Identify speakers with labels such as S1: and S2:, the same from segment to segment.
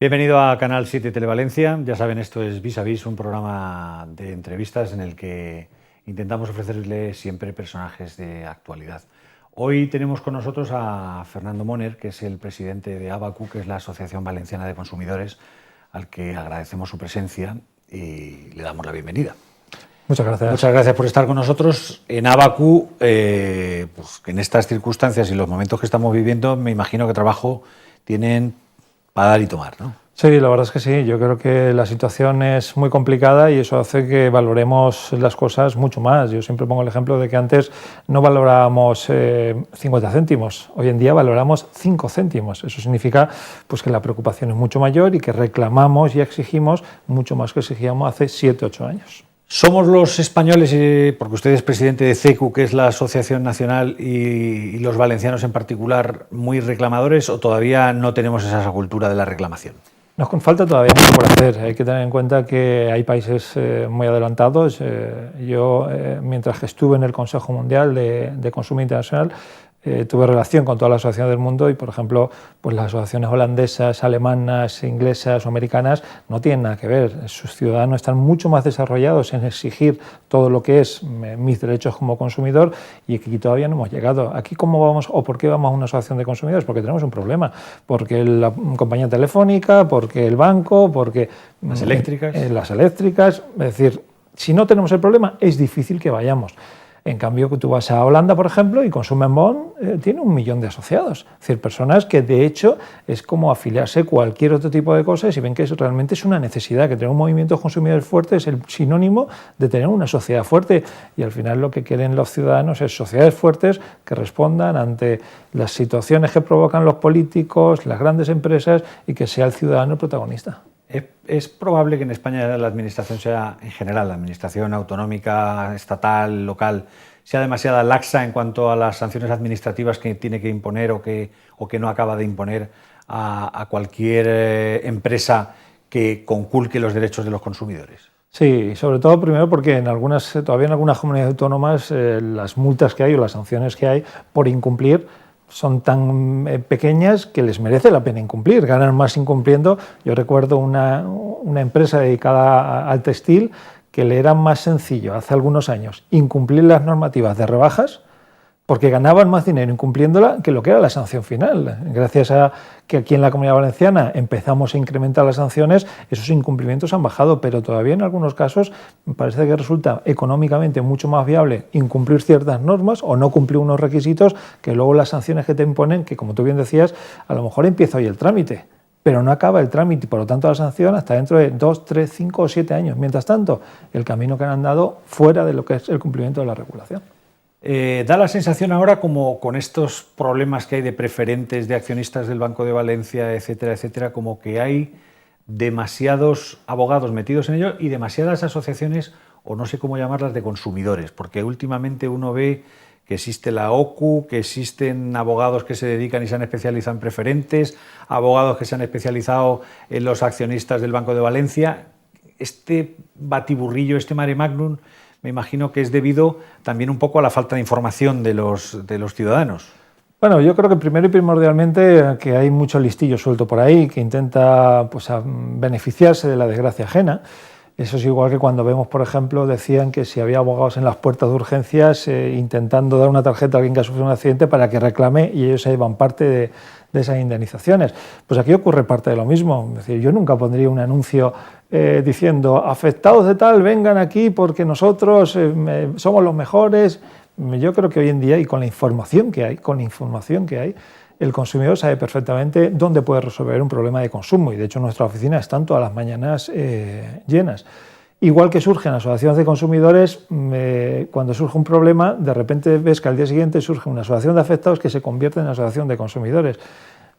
S1: Bienvenido a Canal 7 Televalencia. Ya saben, esto es Vis a Vis, un programa de entrevistas en el que intentamos ofrecerles siempre personajes de actualidad. Hoy tenemos con nosotros a Fernando Moner, que es el presidente de ABACU, que es la Asociación Valenciana de Consumidores, al que agradecemos su presencia y le damos la bienvenida.
S2: Muchas gracias.
S1: Muchas gracias por estar con nosotros. En ABACU, pues en estas circunstancias y los momentos que estamos viviendo, me imagino que trabajo tienen para dar y tomar, ¿no?
S2: Sí, la verdad es que sí. Yo creo que la situación es muy complicada y eso hace que valoremos las cosas mucho más. Yo siempre pongo el ejemplo de que antes no valorábamos 50 céntimos, hoy en día valoramos 5 céntimos. Eso significa pues, que la preocupación es mucho mayor y que reclamamos y exigimos mucho más que exigíamos hace 7 u 8 años.
S1: ¿Somos los españoles, porque usted es presidente de CECU, que es la Asociación Nacional, y los valencianos en particular, muy reclamadores, o todavía no tenemos esa cultura de la reclamación?
S2: Nos falta todavía mucho por hacer. Hay que tener en cuenta que hay países muy adelantados. Yo, mientras que estuve en el Consejo Mundial de Consumo Internacional, tuve relación con todas las asociaciones del mundo y, por ejemplo, pues las asociaciones holandesas, alemanas, inglesas o americanas no tienen nada que ver. Sus ciudadanos están mucho más desarrollados en exigir todo lo que es mis derechos como consumidor y aquí todavía no hemos llegado. Aquí, ¿cómo vamos o por qué vamos a una asociación de consumidores? Porque tenemos un problema. Porque la compañía telefónica, porque el banco, porque
S1: las eléctricas.
S2: Las eléctricas. Es decir, si no tenemos el problema, es difícil que vayamos. En cambio, que tú vas a Holanda, por ejemplo, y Consumen Bon tiene 1 millón de asociados. Es decir, personas que, de hecho, es como afiliarse cualquier otro tipo de cosas y ven que realmente es una necesidad, que tener un movimiento de consumidores fuerte es el sinónimo de tener una sociedad fuerte. Y al final lo que quieren los ciudadanos es sociedades fuertes que respondan ante las situaciones que provocan los políticos, las grandes empresas y que sea el ciudadano el protagonista.
S1: ¿Es probable que en España la administración sea, en general, la administración autonómica, estatal, local, sea demasiado laxa en cuanto a las sanciones administrativas que tiene que imponer o que no acaba de imponer a cualquier empresa que conculque los derechos de los consumidores?
S2: Sí, sobre todo primero porque todavía en algunas comunidades autónomas las multas que hay o las sanciones que hay por incumplir son tan pequeñas que les merece la pena incumplir, ganan más incumpliendo. Yo recuerdo una empresa dedicada al textil que le era más sencillo hace algunos años incumplir las normativas de rebajas porque ganaban más dinero incumpliéndola que lo que era la sanción final. Gracias a que aquí en la Comunidad Valenciana empezamos a incrementar las sanciones, esos incumplimientos han bajado, pero todavía en algunos casos me parece que resulta económicamente mucho más viable incumplir ciertas normas o no cumplir unos requisitos que luego las sanciones que te imponen, que como tú bien decías, a lo mejor empieza hoy el trámite, pero no acaba el trámite y por lo tanto la sanción hasta dentro de 2, 3, 5 o 7 años. Mientras tanto, el camino que han andado fuera de lo que es el cumplimiento de la regulación.
S1: Da la sensación ahora, como con estos problemas que hay de preferentes, de accionistas del Banco de Valencia, etcétera, etcétera, como que hay demasiados abogados metidos en ello y demasiadas asociaciones, o no sé cómo llamarlas, de consumidores, porque últimamente uno ve que existe la OCU, que existen abogados que se dedican y se han especializado en preferentes, abogados que se han especializado en los accionistas del Banco de Valencia. Este batiburrillo, este mare magnum, me imagino que es debido también un poco a la falta de información de los ciudadanos.
S2: Bueno, yo creo que primero y primordialmente que hay mucho listillo suelto por ahí que intenta pues, beneficiarse de la desgracia ajena. Eso es igual que cuando vemos, por ejemplo, decían que si había abogados en las puertas de urgencias intentando dar una tarjeta a alguien que ha sufrido un accidente para que reclame y ellos se llevan parte de esas indemnizaciones. Pues aquí ocurre parte de lo mismo. Es decir, yo nunca pondría un anuncio diciendo afectados de tal, vengan aquí porque nosotros somos los mejores. Yo creo que hoy en día y con la información que hay, el consumidor sabe perfectamente dónde puede resolver un problema de consumo y de hecho nuestra oficina están todas las mañanas llenas. Igual que surgen asociaciones de consumidores, cuando surge un problema, de repente ves que al día siguiente surge una asociación de afectados que se convierte en asociación de consumidores.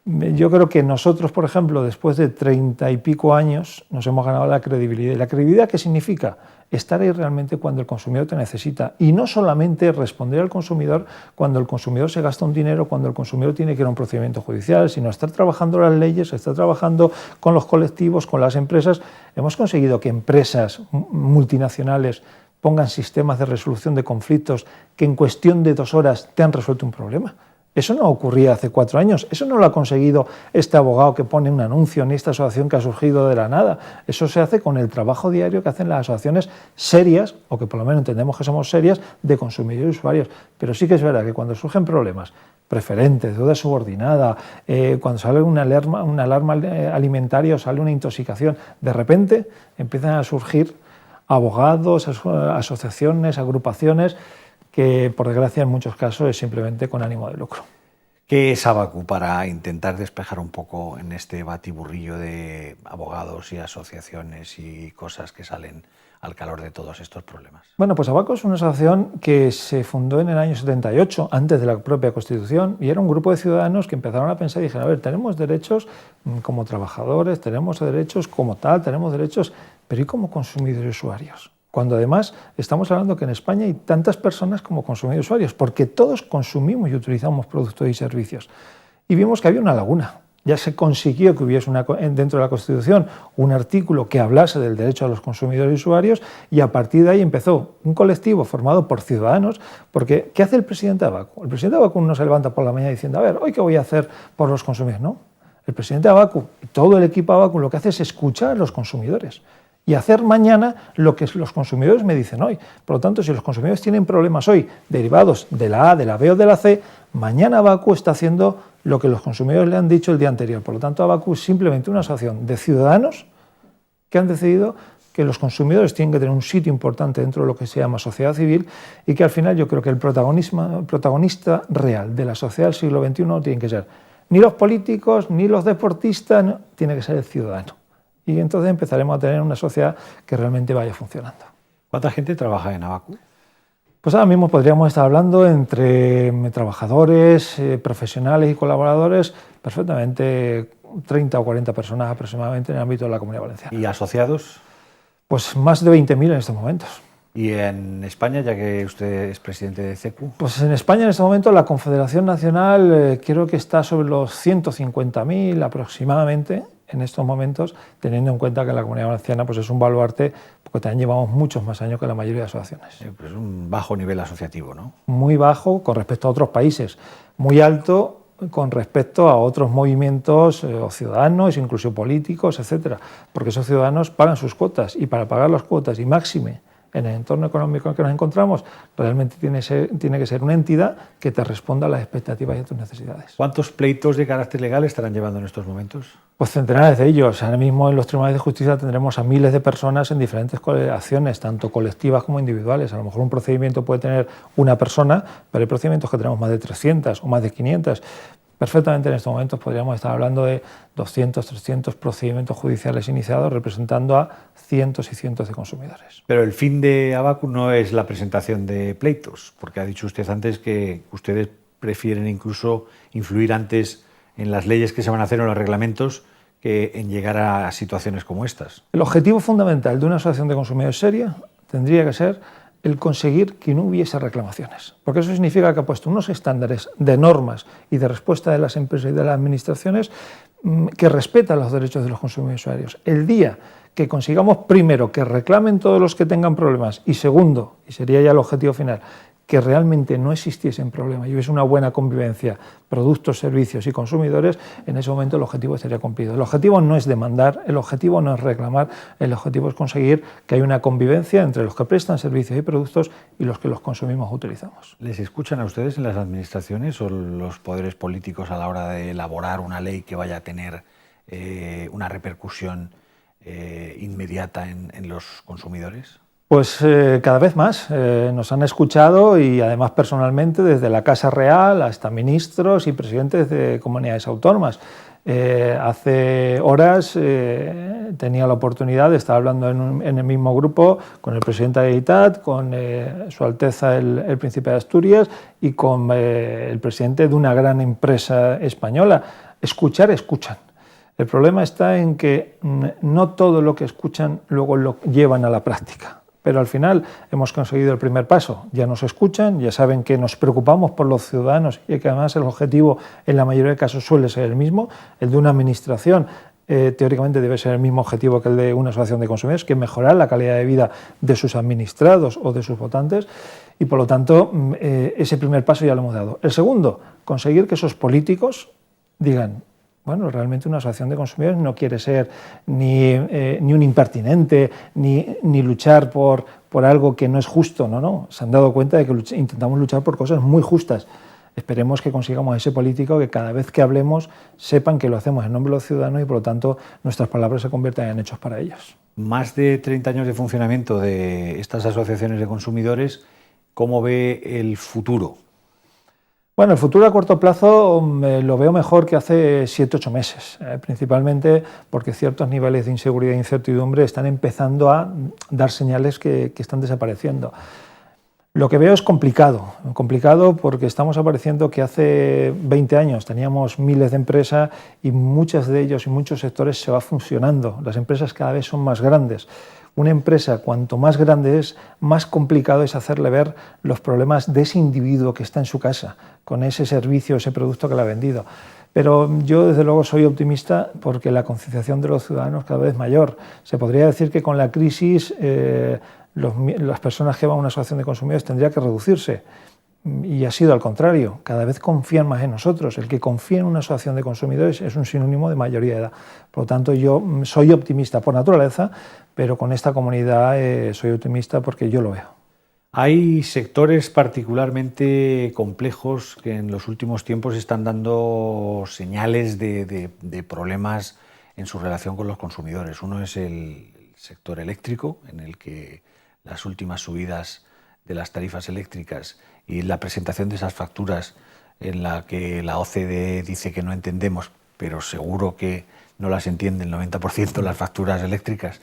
S2: Yo creo que nosotros, por ejemplo, después de 30 y pico años, nos hemos ganado la credibilidad. ¿Y la credibilidad qué significa? Estar ahí realmente cuando el consumidor te necesita y no solamente responder al consumidor cuando el consumidor se gasta un dinero, cuando el consumidor tiene que ir a un procedimiento judicial, sino estar trabajando las leyes, estar trabajando con los colectivos, con las empresas. Hemos conseguido que empresas multinacionales pongan sistemas de resolución de conflictos que en cuestión de 2 horas te han resuelto un problema. Eso no ocurría hace 4 años, eso no lo ha conseguido este abogado que pone un anuncio ni esta asociación que ha surgido de la nada. Eso se hace con el trabajo diario que hacen las asociaciones serias, o que por lo menos entendemos que somos serias, de consumidores y usuarios. Pero sí que es verdad que cuando surgen problemas, preferentes, deuda subordinada, cuando sale una alarma alimentaria o sale una intoxicación, de repente empiezan a surgir abogados, asociaciones, agrupaciones, que por desgracia en muchos casos es simplemente con ánimo de lucro.
S1: ¿Qué es Abacus para intentar despejar un poco en este batiburrillo de abogados y asociaciones y cosas que salen al calor de todos estos problemas?
S2: Bueno, pues Abacus es una asociación que se fundó en el año 78, antes de la propia Constitución, y era un grupo de ciudadanos que empezaron a pensar y dijeron, a ver, tenemos derechos como trabajadores, tenemos derechos como tal, tenemos derechos, pero ¿y como consumidores y usuarios? Cuando además estamos hablando que en España hay tantas personas como consumidores y usuarios, porque todos consumimos y utilizamos productos y servicios. Y vimos que había una laguna. Ya se consiguió que hubiese dentro de la Constitución un artículo que hablase del derecho a los consumidores y usuarios, y a partir de ahí empezó un colectivo formado por ciudadanos, porque ¿qué hace el presidente Abacus? El presidente Abacus no se levanta por la mañana diciendo, a ver, ¿hoy qué voy a hacer por los consumidores? No. El presidente Abacus y todo el equipo Abacus lo que hace es escuchar a los consumidores y hacer mañana lo que los consumidores me dicen hoy. Por lo tanto, si los consumidores tienen problemas hoy derivados de la A, de la B o de la C, mañana Abacus está haciendo lo que los consumidores le han dicho el día anterior. Por lo tanto, Abacus es simplemente una asociación de ciudadanos que han decidido que los consumidores tienen que tener un sitio importante dentro de lo que se llama sociedad civil, y que al final yo creo que el protagonista real de la sociedad del siglo XXI no tienen que ser ni los políticos ni los deportistas, no, tiene que ser el ciudadano. Y entonces empezaremos a tener una sociedad que realmente vaya funcionando.
S1: ¿Cuánta gente trabaja en Abacus?
S2: Pues ahora mismo podríamos estar hablando entre trabajadores, profesionales y colaboradores, perfectamente 30 o 40 personas aproximadamente en el ámbito de la Comunidad Valenciana.
S1: ¿Y asociados?
S2: Pues más de 20.000 en estos momentos.
S1: ¿Y en España, ya que usted es presidente de CECU?
S2: Pues en España en este momento la Confederación Nacional creo que está sobre los 150.000 aproximadamente en estos momentos, teniendo en cuenta que la Comunidad Valenciana pues es un baluarte, porque también llevamos muchos más años que la mayoría de asociaciones.
S1: Pues un bajo nivel asociativo, ¿no?
S2: Muy bajo con respecto a otros países, muy alto con respecto a otros movimientos o ciudadanos, incluso políticos, etcétera, porque esos ciudadanos pagan sus cuotas, y para pagar las cuotas, y máxime en el entorno económico en que nos encontramos, realmente tiene que ser una entidad que te responda a las expectativas y a tus necesidades.
S1: ¿Cuántos pleitos de carácter legal estarán llevando en estos momentos?
S2: Pues centenares de ellos. Ahora mismo en los tribunales de justicia tendremos a miles de personas en diferentes acciones, tanto colectivas como individuales. A lo mejor un procedimiento puede tener una persona, pero hay procedimientos que tenemos más de 300 o más de 500. Perfectamente en estos momentos podríamos estar hablando de 200, 300 procedimientos judiciales iniciados representando a cientos y cientos de consumidores.
S1: Pero el fin de Abacus no es la presentación de pleitos, porque ha dicho usted antes que ustedes prefieren incluso influir antes en las leyes que se van a hacer o en los reglamentos que en llegar a situaciones como estas.
S2: El objetivo fundamental de una asociación de consumidores seria tendría que ser el conseguir que no hubiese reclamaciones, porque eso significa que ha puesto unos estándares de normas y de respuesta de las empresas y de las administraciones que respetan los derechos de los consumidores y usuarios. El día que consigamos, primero, que reclamen todos los que tengan problemas, y segundo, y sería ya el objetivo final, que realmente no existiesen problemas y hubiese una buena convivencia, productos, servicios y consumidores, en ese momento el objetivo estaría cumplido. El objetivo no es demandar, el objetivo no es reclamar, el objetivo es conseguir que haya una convivencia entre los que prestan servicios y productos y los que los consumimos o utilizamos.
S1: ¿Les escuchan a ustedes en las administraciones o los poderes políticos a la hora de elaborar una ley que vaya a tener una repercusión inmediata en los consumidores?
S2: Pues cada vez más nos han escuchado, y además personalmente desde la Casa Real hasta ministros y presidentes de comunidades autónomas. Hace horas tenía la oportunidad de estar hablando en el mismo grupo con el presidente de ITAT, con Su Alteza el Príncipe de Asturias y con el presidente de una gran empresa española. Escuchan. El problema está en que no todo lo que escuchan luego lo llevan a la práctica. Pero al final hemos conseguido el primer paso. Ya nos escuchan, ya saben que nos preocupamos por los ciudadanos y que además el objetivo en la mayoría de casos suele ser el mismo, el de una administración teóricamente debe ser el mismo objetivo que el de una asociación de consumidores, que es mejorar la calidad de vida de sus administrados o de sus votantes, y por lo tanto ese primer paso ya lo hemos dado. El segundo, conseguir que esos políticos digan, bueno, realmente una asociación de consumidores no quiere ser ni un impertinente, ni luchar por algo que no es justo, no, se han dado cuenta de que intentamos luchar por cosas muy justas. Esperemos que consigamos a ese político que cada vez que hablemos sepan que lo hacemos en nombre de los ciudadanos y por lo tanto nuestras palabras se conviertan en hechos para ellos.
S1: Más de 30 años de funcionamiento de estas asociaciones de consumidores, ¿cómo ve el futuro?
S2: Bueno, el futuro a corto plazo lo veo mejor que hace 7 u 8 meses, principalmente porque ciertos niveles de inseguridad e incertidumbre están empezando a dar señales que están desapareciendo. Lo que veo es complicado porque estamos apareciendo que hace 20 años teníamos miles de empresas y muchas de ellos y muchos sectores se va fusionando. Las empresas cada vez son más grandes. Una empresa, cuanto más grande es, más complicado es hacerle ver los problemas de ese individuo que está en su casa, con ese servicio, ese producto que le ha vendido. Pero yo, desde luego, soy optimista porque la concienciación de los ciudadanos cada vez es mayor. Se podría decir que con la crisis las personas que van a una asociación de consumidores tendría que reducirse. Y ha sido al contrario, cada vez confían más en nosotros. El que confía en una asociación de consumidores es un sinónimo de mayoría de edad. Por lo tanto, yo soy optimista por naturaleza, pero con esta comunidad soy optimista porque yo lo veo.
S1: Hay sectores particularmente complejos que en los últimos tiempos están dando señales de problemas en su relación con los consumidores. Uno es el sector eléctrico, en el que las últimas subidas de las tarifas eléctricas y la presentación de esas facturas en la que la OCDE dice que no entendemos, pero seguro que no las entiende el 90% las facturas eléctricas.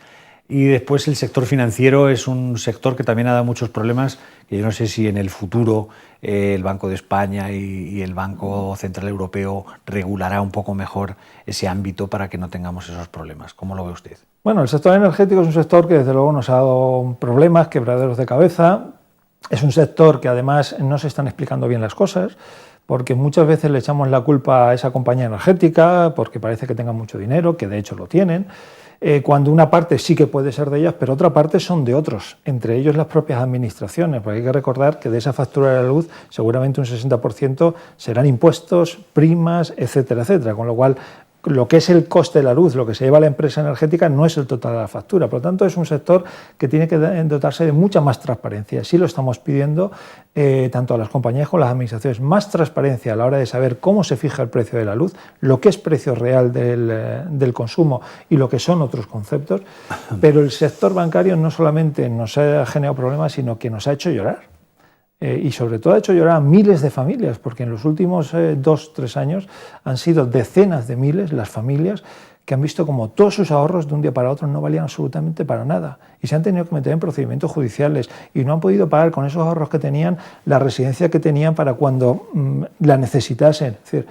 S1: Y después el sector financiero es un sector que también ha dado muchos problemas, que yo no sé si en el futuro el Banco de España y el Banco Central Europeo regulará un poco mejor ese ámbito para que no tengamos esos problemas. ¿Cómo lo ve usted?
S2: Bueno, el sector energético es un sector que desde luego nos ha dado problemas, quebraderos de cabeza. Es un sector que además no se están explicando bien las cosas, porque muchas veces le echamos la culpa a esa compañía energética porque parece que tengan mucho dinero, que de hecho lo tienen, cuando una parte sí que puede ser de ellas, pero otra parte son de otros, entre ellos las propias administraciones, porque hay que recordar que de esa factura de la luz seguramente un 60% serán impuestos, primas, etcétera, etcétera, con lo cual lo que es el coste de la luz, lo que se lleva la empresa energética, no es el total de la factura. Por lo tanto, es un sector que tiene que dotarse de mucha más transparencia. Sí lo estamos pidiendo tanto a las compañías como a las administraciones. Más transparencia a la hora de saber cómo se fija el precio de la luz, lo que es precio real del consumo y lo que son otros conceptos. Pero el sector bancario no solamente nos ha generado problemas, sino que nos ha hecho llorar. Y sobre todo ha hecho llorar a miles de familias, porque en los últimos 2 o 3 años han sido decenas de miles las familias que han visto como todos sus ahorros de un día para otro no valían absolutamente para nada y se han tenido que meter en procedimientos judiciales y no han podido pagar con esos ahorros que tenían la residencia que tenían para cuando la necesitasen. Es decir,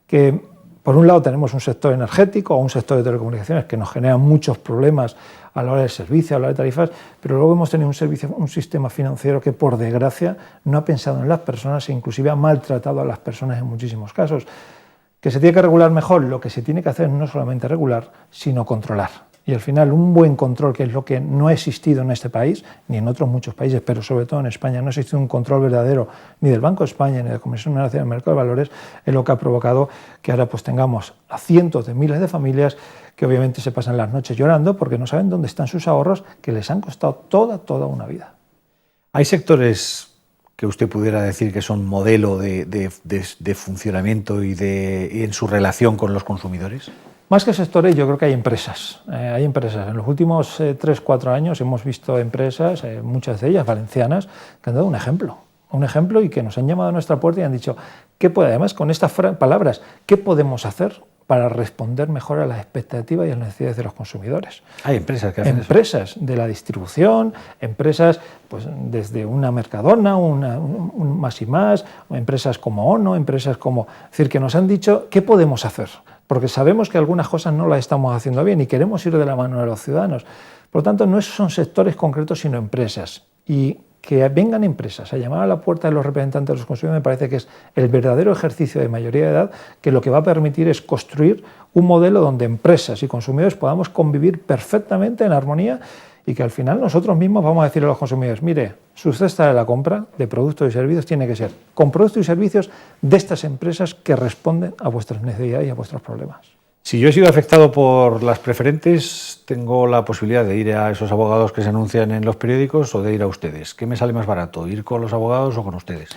S2: que por un lado tenemos un sector energético o un sector de telecomunicaciones que nos genera muchos problemas a la hora del servicio, a la hora de tarifas, pero luego hemos tenido un sistema financiero que, por desgracia, no ha pensado en las personas e inclusive ha maltratado a las personas en muchísimos casos. ¿Que se tiene que regular mejor? Lo que se tiene que hacer no solamente regular, sino controlar. Y al final un buen control, que es lo que no ha existido en este país, ni en otros muchos países, pero sobre todo en España, no ha existido un control verdadero ni del Banco de España ni de la Comisión Nacional del Mercado de Valores, es lo que ha provocado que ahora pues tengamos a cientos de miles de familias que obviamente se pasan las noches llorando porque no saben dónde están sus ahorros que les han costado toda una vida.
S1: ¿Hay sectores que usted pudiera decir que son modelo de funcionamiento y en su relación con los consumidores?
S2: Más que sectores, yo creo que hay empresas. Hay empresas. En los últimos 3 o 4 años hemos visto empresas, muchas de ellas valencianas, que han dado un ejemplo y que nos han llamado a nuestra puerta y han dicho, además con estas palabras, ¿qué podemos hacer para responder mejor a las expectativas y a las necesidades de los consumidores?
S1: Hay empresas que hacen
S2: empresas de la distribución, empresas pues desde una Mercadona, un Más y Más, empresas como ONO, empresas como... Es decir, que nos han dicho qué podemos hacer, porque sabemos que algunas cosas no las estamos haciendo bien y queremos ir de la mano de los ciudadanos. Por lo tanto, no son sectores concretos, sino empresas. Y que vengan empresas a llamar a la puerta de los representantes de los consumidores me parece que es el verdadero ejercicio de mayoría de edad, que lo que va a permitir es construir un modelo donde empresas y consumidores podamos convivir perfectamente en armonía y que al final nosotros mismos vamos a decir a los consumidores, mire, su cesta de la compra de productos y servicios tiene que ser con productos y servicios de estas empresas que responden a vuestras necesidades y a vuestros problemas.
S1: Si yo he sido afectado por las preferentes, tengo la posibilidad de ir a esos abogados que se anuncian en los periódicos o de ir a ustedes. ¿Qué me sale más barato, ir con los abogados o con ustedes?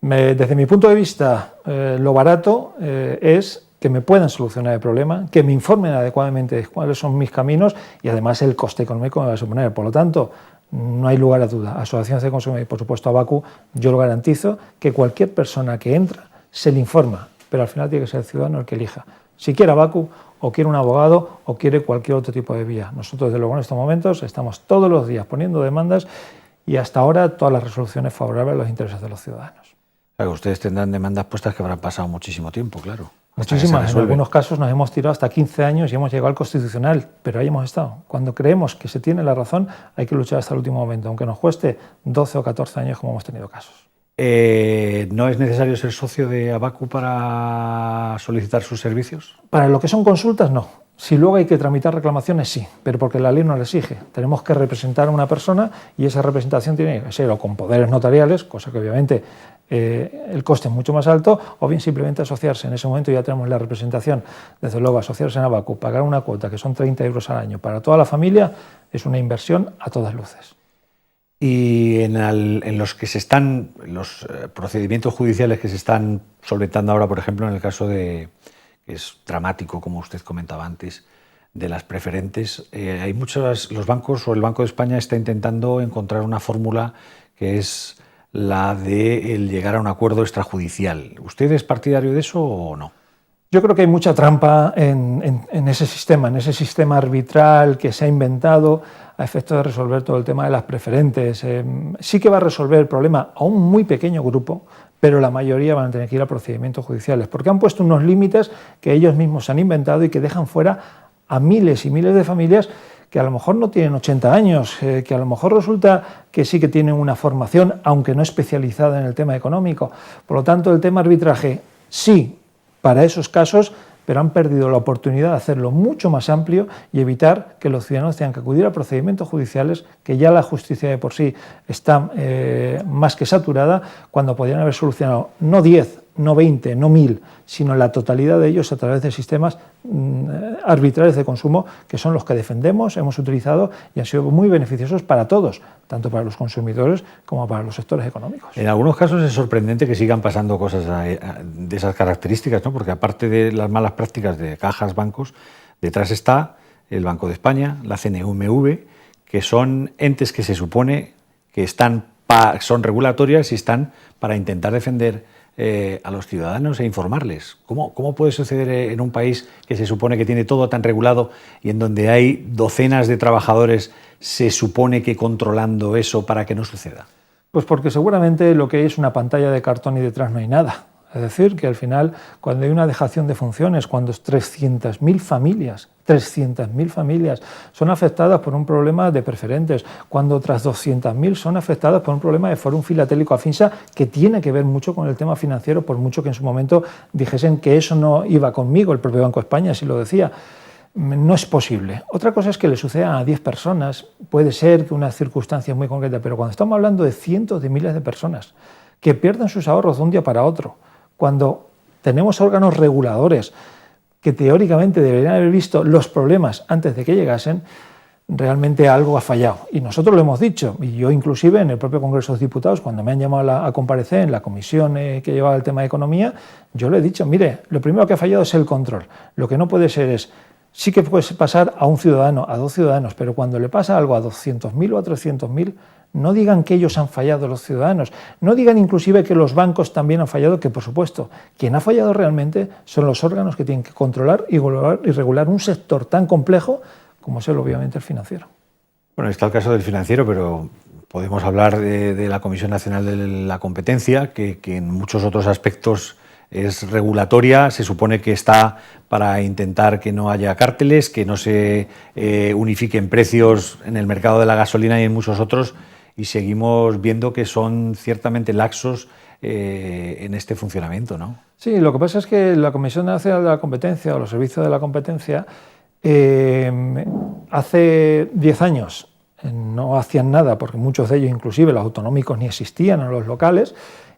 S2: Desde mi punto de vista, lo barato es que me puedan solucionar el problema, que me informen adecuadamente de cuáles son mis caminos y además el coste económico me va a suponer. Por lo tanto, no hay lugar a duda. Asociaciones de consumidores y por supuesto Abacu, yo lo garantizo que cualquier persona que entra se le informa, pero al final tiene que ser el ciudadano el que elija. Si quiere Abacu o quiere un abogado o quiere cualquier otro tipo de vía. Nosotros desde luego en estos momentos estamos todos los días poniendo demandas y hasta ahora todas las resoluciones favorables a los intereses de los ciudadanos.
S1: Claro, ustedes tendrán demandas puestas que habrán pasado muchísimo tiempo, claro.
S2: Muchísimas, en algunos casos nos hemos tirado hasta 15 años y hemos llegado al Constitucional, pero ahí hemos estado. Cuando creemos que se tiene la razón, hay que luchar hasta el último momento, aunque nos cueste 12 o 14 años como hemos tenido casos.
S1: ¿No es necesario ser socio de Abacu para solicitar sus servicios?
S2: Para lo que son consultas, no. Si luego hay que tramitar reclamaciones, sí, pero porque la ley no lo exige. Tenemos que representar a una persona y esa representación tiene que ser o con poderes notariales, cosa que obviamente el coste es mucho más alto, o bien simplemente asociarse. En ese momento ya tenemos la representación. Desde luego, asociarse en Abacu, pagar una cuota que son 30 euros al año para toda la familia, es una inversión a todas luces.
S1: Y en los procedimientos judiciales que se están solventando ahora, por ejemplo, en el caso que es dramático, como usted comentaba antes, de las preferentes, hay los bancos o el Banco de España está intentando encontrar una fórmula que es la de llegar a un acuerdo extrajudicial. ¿Usted es partidario de eso o no?
S2: Yo creo que hay mucha trampa en ese sistema arbitral que se ha inventado a efecto de resolver todo el tema de las preferentes. Sí que va a resolver el problema a un muy pequeño grupo, pero la mayoría van a tener que ir a procedimientos judiciales, porque han puesto unos límites que ellos mismos han inventado y que dejan fuera a miles y miles de familias que a lo mejor no tienen 80 años, que a lo mejor resulta que sí que tienen una formación, aunque no especializada en el tema económico. Por lo tanto, el tema arbitraje, sí, para esos casos, pero han perdido la oportunidad de hacerlo mucho más amplio y evitar que los ciudadanos tengan que acudir a procedimientos judiciales, que ya la justicia de por sí está más que saturada, cuando podrían haber solucionado no 10, no 20, no 1000, sino la totalidad de ellos a través de sistemas arbitrales de consumo, que son los que defendemos, hemos utilizado y han sido muy beneficiosos para todos, tanto para los consumidores como para los sectores económicos.
S1: En algunos casos es sorprendente que sigan pasando cosas de esas características, ¿no? Porque aparte de las malas prácticas de cajas, bancos, detrás está el Banco de España, la CNMV, que son entes que se supone que son regulatorias y están para intentar defender a los ciudadanos e informarles. ¿Cómo puede suceder en un país que se supone que tiene todo tan regulado y en donde hay docenas de trabajadores, se supone que controlando eso para que no suceda?
S2: Pues porque seguramente lo que hay es una pantalla de cartón y detrás no hay nada. Es decir, que al final, cuando hay una dejación de funciones, cuando 300.000 familias son afectadas por un problema de preferentes, cuando otras 200.000 son afectadas por un problema de Fórum Filatélico Afinsa, que tiene que ver mucho con el tema financiero, por mucho que en su momento dijesen que eso no iba conmigo, el propio Banco de España así lo decía. No es posible. Otra cosa es que le suceda a 10 personas, puede ser que una circunstancia muy concreta, pero cuando estamos hablando de cientos de miles de personas que pierden sus ahorros de un día para otro, cuando tenemos órganos reguladores que teóricamente deberían haber visto los problemas antes de que llegasen, realmente algo ha fallado. Y nosotros lo hemos dicho, y yo inclusive en el propio Congreso de los Diputados, cuando me han llamado a comparecer en la comisión que llevaba el tema de economía, yo le he dicho, mire, lo primero que ha fallado es el control. Lo que no puede ser es, sí que puede pasar a un ciudadano, a 2 ciudadanos, pero cuando le pasa algo a 200.000 o a 300.000, no digan que ellos han fallado los ciudadanos, no digan inclusive que los bancos también han fallado, que por supuesto, quien ha fallado realmente son los órganos que tienen que controlar y regular un sector tan complejo como es obviamente el financiero.
S1: Bueno, está el caso del financiero, pero podemos hablar de la Comisión Nacional de la Competencia, que en muchos otros aspectos es regulatoria, se supone que está para intentar que no haya cárteles, que no se unifiquen precios en el mercado de la gasolina y en muchos otros, y seguimos viendo que son ciertamente laxos en este funcionamiento, ¿no?
S2: Sí, lo que pasa es que la Comisión Nacional de la Competencia o los servicios de la competencia hace 10 años no hacían nada, porque muchos de ellos, inclusive los autonómicos, ni existían en los locales.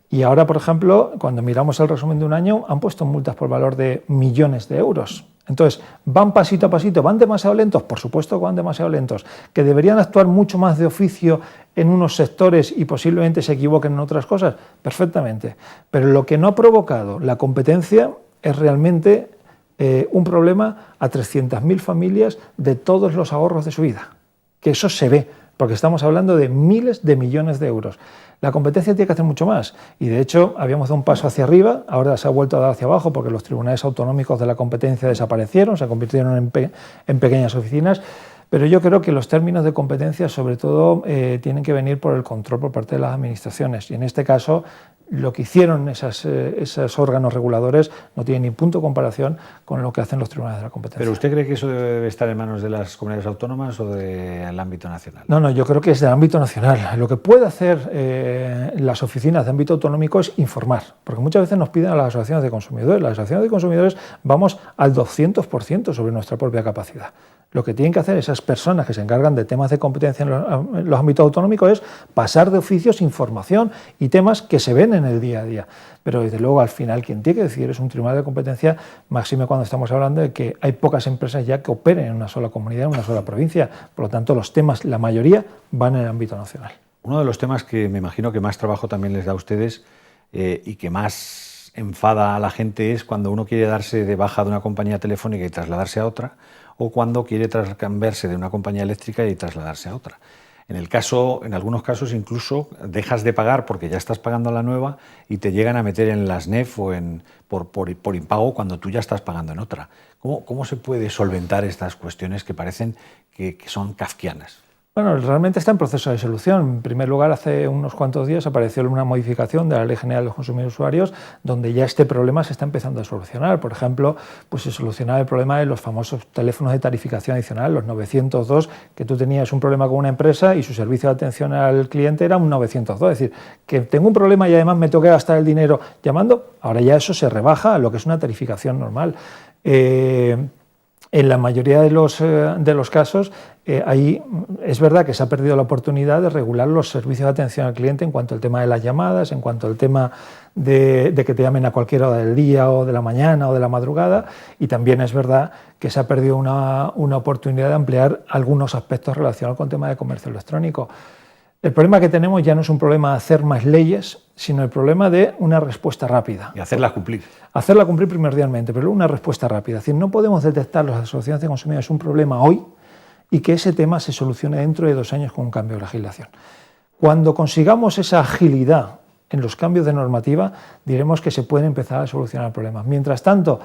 S2: Y ahora, por ejemplo, cuando miramos el resumen de un año, han puesto multas por valor de millones de euros. Entonces, ¿van pasito a pasito? ¿Van demasiado lentos? Por supuesto que van demasiado lentos. ¿Que deberían actuar mucho más de oficio en unos sectores y posiblemente se equivoquen en otras cosas? Perfectamente. Pero lo que no ha provocado la competencia es realmente un problema a 300.000 familias de todos los ahorros de su vida. Que eso se ve, porque estamos hablando de miles de millones de euros. La competencia tiene que hacer mucho más y, de hecho, habíamos dado un paso hacia arriba, ahora se ha vuelto a dar hacia abajo porque los tribunales autonómicos de la competencia desaparecieron, se convirtieron en pequeñas oficinas, pero yo creo que los términos de competencia, sobre todo, tienen que venir por el control por parte de las administraciones y, en este caso, lo que hicieron esos órganos reguladores no tiene ni punto de comparación con lo que hacen los tribunales de la competencia.
S1: ¿Pero usted cree que eso debe estar en manos de las comunidades autónomas o del ámbito nacional?
S2: No, yo creo que es del ámbito nacional. Lo que puede hacer las oficinas de ámbito autonómico es informar, porque muchas veces nos piden a las asociaciones de consumidores. Las asociaciones de consumidores vamos al 200% sobre nuestra propia capacidad. Lo que tienen que hacer esas personas que se encargan de temas de competencia en los ámbitos autonómicos es pasar de oficios información y temas que se ven en el día a día. Pero, desde luego, al final quien tiene que decidir es un tribunal de competencia, máxime cuando estamos hablando de que hay pocas empresas ya que operen en una sola comunidad, en una sola provincia. Por lo tanto, los temas, la mayoría, van en el ámbito nacional.
S1: Uno de los temas que me imagino que más trabajo también les da a ustedes y que más enfada a la gente es cuando uno quiere darse de baja de una compañía telefónica y trasladarse a otra, o cuando quiere cambiarse de una compañía eléctrica y trasladarse a otra. En algunos casos incluso dejas de pagar porque ya estás pagando la nueva y te llegan a meter en la SNEF o por impago cuando tú ya estás pagando en otra. ¿Cómo se puede solventar estas cuestiones que parecen que son kafkianas?
S2: Bueno, realmente está en proceso de solución. En primer lugar, hace unos cuantos días apareció una modificación de la Ley General de los Consumidores y Usuarios donde ya este problema se está empezando a solucionar. Por ejemplo, pues se solucionaba el problema de los famosos teléfonos de tarificación adicional, los 902, que tú tenías un problema con una empresa y su servicio de atención al cliente era un 902. Es decir, que tengo un problema y además me tengo que gastar el dinero llamando, ahora ya eso se rebaja a lo que es una tarificación normal. En la mayoría de los casos, ahí es verdad que se ha perdido la oportunidad de regular los servicios de atención al cliente en cuanto al tema de las llamadas, en cuanto al tema de que te llamen a cualquier hora del día o de la mañana o de la madrugada, y también es verdad que se ha perdido una oportunidad de ampliar algunos aspectos relacionados con el tema de comercio electrónico. El problema que tenemos ya no es un problema de hacer más leyes, sino el problema de una respuesta rápida.
S1: Y hacerla cumplir.
S2: Hacerla cumplir primordialmente, pero una respuesta rápida. Es decir, no podemos detectar las asociaciones de consumidores un problema hoy y que ese tema se solucione dentro de 2 años con un cambio de legislación. Cuando consigamos esa agilidad en los cambios de normativa, diremos que se pueden empezar a solucionar problemas. Mientras tanto,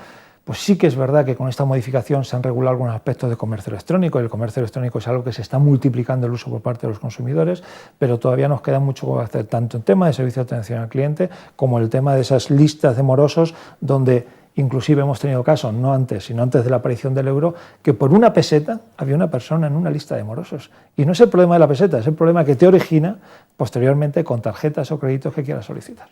S2: pues sí que es verdad que con esta modificación se han regulado algunos aspectos de comercio electrónico. El comercio electrónico es algo que se está multiplicando el uso por parte de los consumidores, pero todavía nos queda mucho que hacer, tanto en tema de servicio de atención al cliente como en el tema de esas listas de morosos, donde inclusive hemos tenido casos, no antes, sino antes de la aparición del euro, que por una peseta había una persona en una lista de morosos. Y no es el problema de la peseta, es el problema que te origina posteriormente con tarjetas o créditos que quieras solicitar.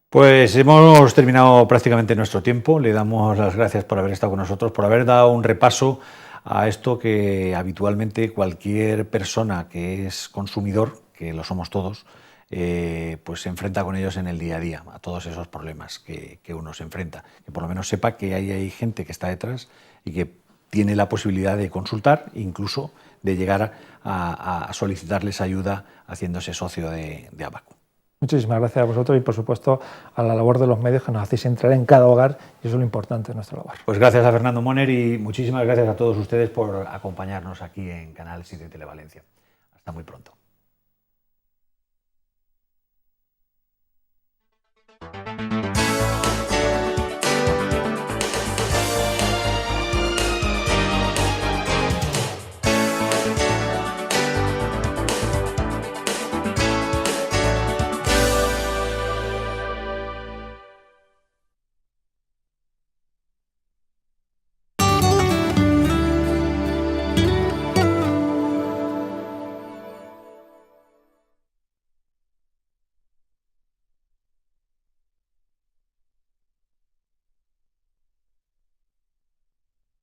S1: Pues hemos terminado prácticamente nuestro tiempo. Le damos las gracias por haber estado con nosotros, por haber dado un repaso a esto que habitualmente cualquier persona que es consumidor, que lo somos todos, pues se enfrenta con ellos en el día a día, a todos esos problemas que uno se enfrenta. Que por lo menos sepa que hay gente que está detrás y que tiene la posibilidad de consultar, incluso de llegar a solicitarles ayuda haciéndose socio de Abacus.
S2: Muchísimas gracias a vosotros y, por supuesto, a la labor de los medios que nos hacéis entrar en cada hogar, y eso es lo importante de nuestra labor.
S1: Pues gracias a Fernando Moner y muchísimas gracias a todos ustedes por acompañarnos aquí en Canal 7 Televalencia. Hasta muy pronto.